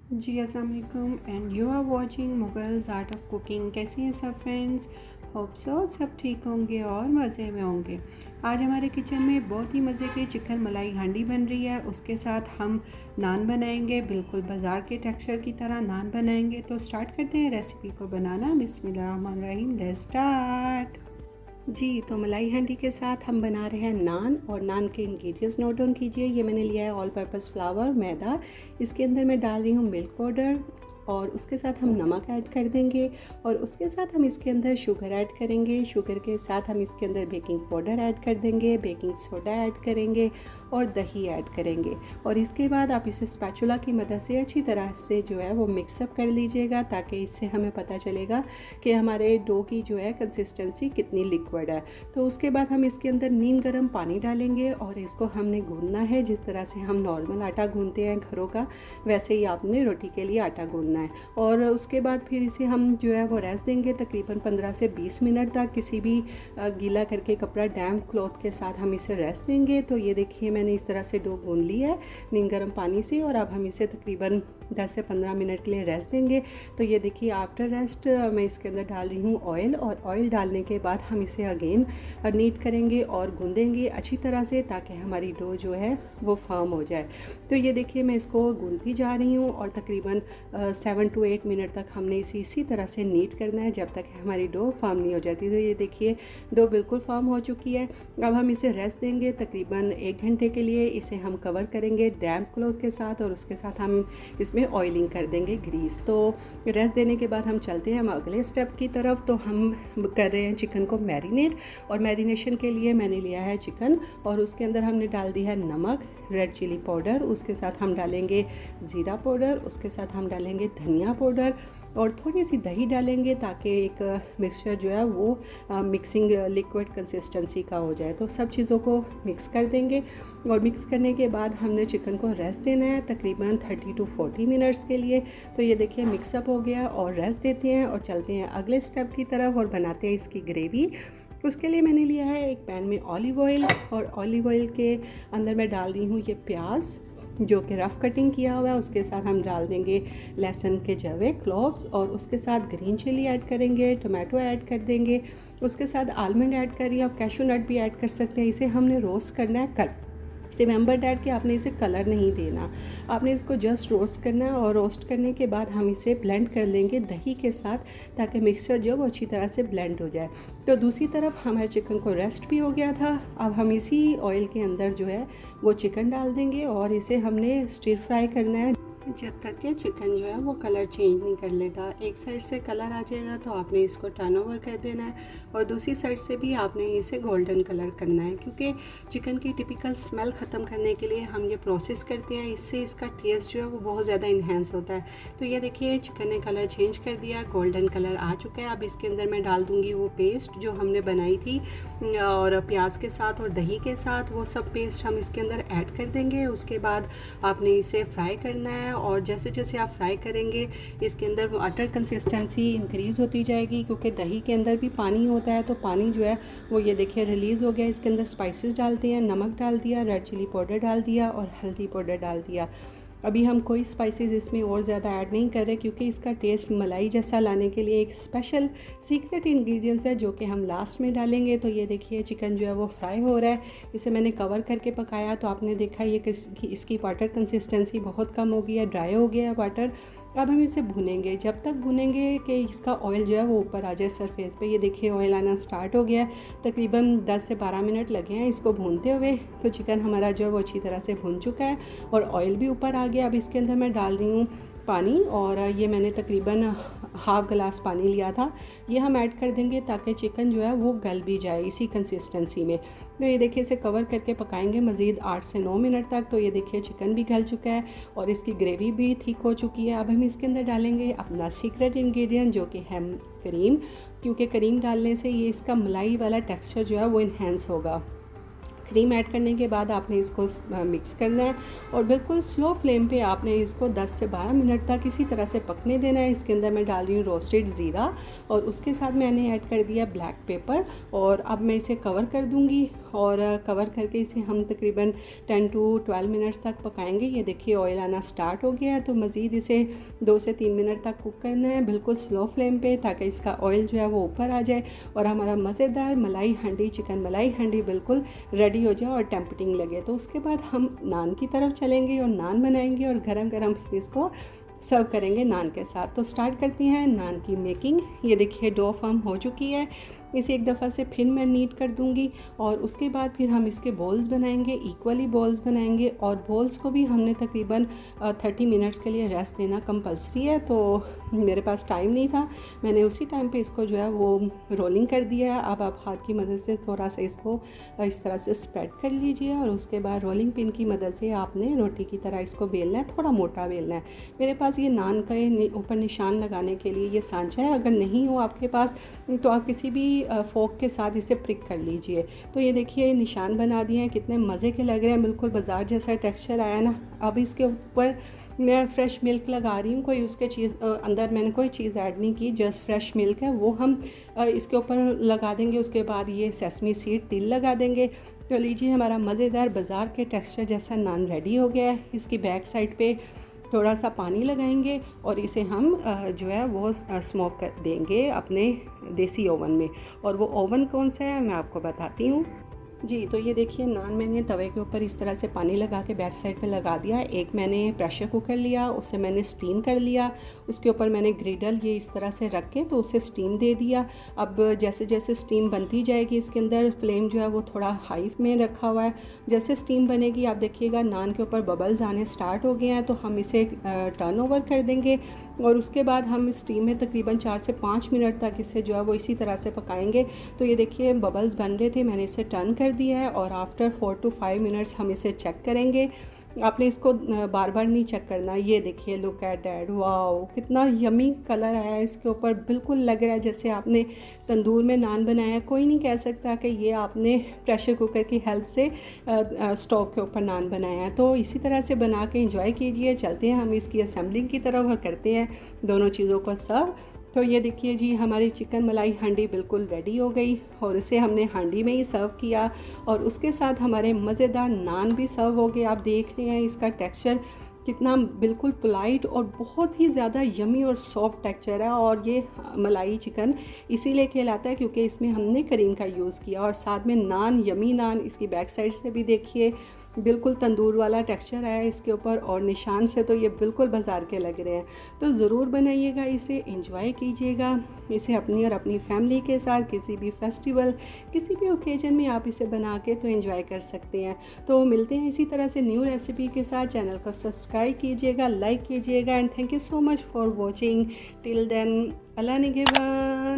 जी अस्सलाम वालेकुम and you are watching Mughals art of cooking. कैसे हैं सब फ्रेंड्स? होप सो सब ठीक होंगे और मज़े में होंगे। आज हमारे किचन में बहुत ही मज़े की चिकन मलाई हांडी बन रही है। उसके साथ हम नान बनाएंगे, बिल्कुल बाज़ार के टेक्सचर की तरह नान बनाएंगे। तो स्टार्ट करते हैं रेसिपी को बनाना। बिस्मिल्लाहिर्रहमानिर्रहीम, लेट्स स्टार्ट। जी, तो मलाई हांडी के साथ हम बना रहे हैं नान। और नान के इंग्रेडिएंट्स नोट डाउन कीजिए। ये मैंने लिया है ऑल पर्पस फ्लावर, मैदा। इसके अंदर मैं डाल रही हूँ मिल्क पाउडर और उसके साथ हम नमक ऐड कर देंगे। और उसके साथ हम इसके अंदर शुगर ऐड करेंगे। शुगर के साथ हम इसके अंदर बेकिंग पाउडर ऐड कर देंगे, बेकिंग सोडा ऐड करेंगे और दही ऐड करेंगे। और इसके बाद आप इसे स्पैचुला की मदद से अच्छी तरह से जो है वो मिक्सअप कर लीजिएगा, ताकि इससे हमें पता चलेगा कि हमारे डो की जो है कंसिस्टेंसी कितनी लिक्विड है। तो उसके बाद हम इसके अंदर नीम गर्म पानी डालेंगे और इसको हमने गूंदना है। जिस तरह से हम नॉर्मल आटा गूंदते हैं घरों का, वैसे ही आपने रोटी के लिए आटा गूंदना है। और उसके बाद फिर इसे हम जो है वो रेस्ट देंगे तकरीबन 15 से 20 मिनट तक। किसी भी गीला करके कपड़ा डैम्प क्लॉथ के साथ हम इसे रेस्ट देंगे। तो ये देखिए मैंने इस तरह से डो गूंद ली है नीम गर्म पानी से। और अब हम इसे तकरीबन 10 से 15 मिनट के लिए रेस्ट देंगे। तो ये देखिए आफ्टर रेस्ट मैं इसके अंदर डाल रही हूँ ऑयल। और ऑयल डालने के बाद हम इसे अगेन नीट करेंगे और गूंदेंगे अच्छी तरह से, ताकि हमारी डो जो है वो फर्म हो जाए। तो ये देखिए मैं इसको गूंदती जा रही हूँ और तकरीबन 7 to 8 मिनट तक हमने इसी तरह से नीट करना है, जब तक हमारी डो फर्म नहीं हो जाती। तो ये देखिए डो बिल्कुल फर्म हो चुकी है। अब हम इसे रेस्ट देंगे तकरीबन 1 घंटे के लिए। इसे हम कवर करेंगे डैम्प क्लॉथ के साथ और उसके साथ हम इसमें ऑयलिंग कर देंगे ग्रीस। तो रेस्ट देने के बाद हम चलते हैं हम अगले स्टेप की तरफ। तो हम कर रहे हैं चिकन को मैरिनेट। और मैरिनेशन के लिए मैंने लिया है चिकन और उसके अंदर हमने डाल दिया है नमक, रेड चिली पाउडर, उसके साथ हम डालेंगे ज़ीरा पाउडर, उसके साथ हम डालेंगे धनिया पाउडर और थोड़ी सी दही डालेंगे, ताकि एक मिक्सचर जो है वो मिक्सिंग लिक्विड कंसिस्टेंसी का हो जाए। तो सब चीज़ों को मिक्स कर देंगे और मिक्स करने के बाद हमने चिकन को रेस्ट देना है तकरीबन 30 to 40 मिनट्स के लिए। तो ये देखिए मिक्सअप हो गया और रेस्ट देते हैं और चलते हैं अगले स्टेप की तरफ और बनाते हैं इसकी ग्रेवी। उसके लिए मैंने लिया है एक पैन में ऑलिव ऑयल और ऑलिव ऑयल के अंदर मैं डाल रही हूँ ये प्याज जो कि रफ़ कटिंग किया हुआ है। उसके साथ हम डाल देंगे लहसुन के जवे, क्लोव्स, और उसके साथ ग्रीन चिली ऐड करेंगे, टमाटो ऐड कर देंगे। उसके साथ आलमंड ऐड करिए, आप कैशू नट भी ऐड कर सकते हैं। इसे हमने रोस्ट करना है। रिमेंबर डैट कि आपने इसे कलर नहीं देना, आपने इसको जस्ट रोस्ट करना है। और रोस्ट करने के बाद हम इसे ब्लेंड कर लेंगे दही के साथ, ताकि मिक्सचर जो वो अच्छी तरह से ब्लेंड हो जाए। तो दूसरी तरफ हमारे चिकन को रेस्ट भी हो गया था। अब हम इसी ऑयल के अंदर जो है वो चिकन डाल देंगे और इसे हमने स्टिर फ्राई करना है जब तक कि चिकन जो है वो कलर चेंज नहीं कर लेता। एक साइड से कलर आ जाएगा तो आपने इसको टर्न ओवर कर देना है और दूसरी साइड से भी आपने इसे गोल्डन कलर करना है, क्योंकि चिकन की टिपिकल स्मेल ख़त्म करने के लिए हम ये प्रोसेस करते हैं। इससे इसका टेस्ट जो है वो बहुत ज़्यादा इन्हेंस होता है। तो ये देखिए चिकन ने कलर चेंज कर दिया, गोल्डन कलर आ चुका है। अब इसके अंदर मैं डाल दूँगी वो पेस्ट जो हमने बनाई थी और प्याज के साथ और दही के साथ, वो सब पेस्ट हम इसके अंदर ऐड कर देंगे। उसके बाद आपने इसे फ्राई करना है और जैसे जैसे आप फ्राई करेंगे इसके अंदर वाटर कंसिस्टेंसी इंक्रीज़ होती जाएगी, क्योंकि दही के अंदर भी पानी होता है। तो पानी जो है वो ये देखिए रिलीज़ हो गया। इसके अंदर स्पाइसेस डालते हैं, नमक डाल दिया, रेड चिली पाउडर डाल दिया और हल्दी पाउडर डाल दिया। अभी हम कोई स्पाइसेस इसमें और ज़्यादा ऐड नहीं कर रहे, क्योंकि इसका टेस्ट मलाई जैसा लाने के लिए एक स्पेशल सीक्रेट इंग्रेडिएंट्स है जो कि हम लास्ट में डालेंगे। तो ये देखिए चिकन जो है वो फ्राई हो रहा है। इसे मैंने कवर करके पकाया तो आपने देखा ये इसकी वाटर कंसिस्टेंसी बहुत कम हो गई है, ड्राई हो गया है वाटर। अब हम इसे भुनेंगे, जब तक भुनेंगे कि इसका ऑयल जो है वो ऊपर आ जाए सरफेस पे। ये देखिए ऑयल आना स्टार्ट हो गया है। तकरीबन 10 से 12 मिनट लगे हैं इसको भूनते हुए। तो चिकन हमारा जो है वो अच्छी तरह से भुन चुका है और ऑयल भी ऊपर आ गया। अब इसके अंदर मैं डाल रही हूँ पानी और ये मैंने तकरीबन हाफ़ गिलास पानी लिया था। ये हम ऐड कर देंगे ताकि चिकन जो है वो गल भी जाए इसी कंसिस्टेंसी में। तो ये देखिए इसे कवर करके पकाएंगे मज़ीद 8 से 9 मिनट तक। तो ये देखिए चिकन भी गल चुका है और इसकी ग्रेवी भी ठीक हो चुकी है। अब हम इसके अंदर डालेंगे अपना सीक्रेट इंग्रेडिएंट जो कि है करीम, क्योंकि करीम डालने से ये इसका मलाई वाला टेक्सचर जो है वो इन्हेंस होगा। क्रीम ऐड करने के बाद आपने इसको मिक्स करना है और बिल्कुल स्लो फ्लेम पे आपने इसको 10 से 12 मिनट तक इसी तरह से पकने देना है। इसके अंदर मैं डाल रही हूँ रोस्टेड ज़ीरा और उसके साथ मैंने ऐड कर दिया ब्लैक पेपर और अब मैं इसे कवर कर दूँगी और कवर करके इसे हम तकरीबन 10 to 12 मिनट्स तक पकाएंगे। ये देखिए ऑयल आना स्टार्ट हो गया है, तो मज़ीद इसे 2 से 3 मिनट तक कुक करना है बिल्कुल स्लो फ्लेम पे, ताकि इसका ऑयल जो है वो ऊपर आ जाए और हमारा मज़ेदार मलाई हांडी चिकन मलाई हांडी बिल्कुल रेडी हो जाए और टेम्पटिंग लगे। तो उसके बाद हम नान की तरफ चलेंगे और नान बनाएंगे और गरम गरम इसको सर्व करेंगे नान के साथ। तो स्टार्ट करती हैं नान की मेकिंग। ये देखिए डो फॉर्म हो चुकी है, इसे एक दफ़ा से फिर मैं नीट कर दूंगी और उसके बाद फिर हम इसके बॉल्स बनाएंगे, इक्वली बॉल्स बनाएंगे और बॉल्स को भी हमने तकरीबन 30 मिनट्स के लिए रेस्ट देना कंपलसरी है। तो मेरे पास टाइम नहीं था, मैंने उसी टाइम पे इसको जो है वो रोलिंग कर दिया है। अब आप हाथ की मदद से थोड़ा सा इसको इस तरह से स्प्रेड कर लीजिए और उसके बाद रोलिंग पिन की मदद से आपने रोटी की तरह इसको बेलना है, थोड़ा मोटा बेलना है। मेरे पास ये नान के ऊपर निशान लगाने के लिए ये सांचा है, अगर नहीं हो आपके पास तो आप किसी भी फोक के साथ इसे प्रिक कर लीजिए। तो ये देखिए निशान बना दिए हैं, कितने मज़े के लग रहे हैं, बिल्कुल बाजार जैसा टेक्सचर आया ना। अब इसके ऊपर मैं फ़्रेश मिल्क लगा रही हूँ, कोई उसके चीज़ अंदर मैंने कोई चीज़ ऐड नहीं की, जस्ट फ्रेश मिल्क है वो हम इसके ऊपर लगा देंगे। उसके बाद ये सेसमी सीड तिल लगा देंगे। तो लीजिए हमारा मज़ेदार बाज़ार के टेक्सचर जैसा नान रेडी हो गया है। इसकी बैक साइड पे थोड़ा सा पानी लगाएंगे और इसे हम जो है वो स्मोक कर देंगे अपने देसी ओवन में। और वो ओवन कौन सा है मैं आपको बताती हूँ जी। तो ये देखिए नान मैंने तवे के ऊपर इस तरह से पानी लगा के बैक साइड पे लगा दिया। एक मैंने प्रेशर कुकर लिया, उससे मैंने स्टीम कर लिया, उसके ऊपर मैंने ग्रिडल ये इस तरह से रख के तो उसे स्टीम दे दिया। अब जैसे जैसे स्टीम बनती जाएगी इसके अंदर फ्लेम जो है वो थोड़ा हाई में रखा हुआ है। जैसे स्टीम बनेगी आप देखिएगा नान के ऊपर बबल्स आने स्टार्ट हो गए हैं, तो हम इसे टर्न ओवर कर देंगे और उसके बाद हम स्टीम में तकरीबन 4 से 5 मिनट तक इसे जो है वो इसी तरह से पकाएंगे। तो ये देखिए बबल्स बन रहे थे, मैंने इसे टर्न कर दिया है और आफ्टर 4 to 5 मिनट्स हम इसे चेक करेंगे। आपने इसको बार बार नहीं चेक करना। ये देखिए लुक एट दैट, वाओ कितना यमी कलर आया है इसके ऊपर, बिल्कुल लग रहा है जैसे आपने तंदूर में नान बनाया है। कोई नहीं कह सकता कि ये आपने प्रेशर कुकर की हेल्प से स्टोव के ऊपर नान बनाया है। तो इसी तरह से बना के एंजॉय कीजिए। चलते हैं हम इसकी असेंबलिंग की तरफ और करते हैं दोनों चीज़ों को सर्व। तो ये देखिए जी हमारी चिकन मलाई हांडी बिल्कुल रेडी हो गई और इसे हमने हांडी में ही सर्व किया और उसके साथ हमारे मज़ेदार नान भी सर्व हो गए। आप देख रहे हैं इसका टेक्सचर कितना बिल्कुल पोलाइट और बहुत ही ज़्यादा यमी और सॉफ्ट टेक्सचर है। और ये मलाई चिकन इसीलिए कहलाता है क्योंकि इसमें हमने करीम का यूज़ किया और साथ में नान यमी नान। इसकी बैक साइड से भी देखिए बिल्कुल तंदूर वाला टेक्सचर आया है इसके ऊपर और निशान से तो ये बिल्कुल बाज़ार के लग रहे हैं। तो ज़रूर बनाइएगा, इसे एंजॉय कीजिएगा, इसे अपनी और अपनी फैमिली के साथ किसी भी फेस्टिवल किसी भी ओकेजन में आप इसे बना के तो एंजॉय कर सकते हैं। तो मिलते हैं इसी तरह से न्यू रेसिपी के साथ। चैनल को सब्सक्राइब कीजिएगा, लाइक कीजिएगा and thank you so much for watching. Till then अल्लाह निगहबान।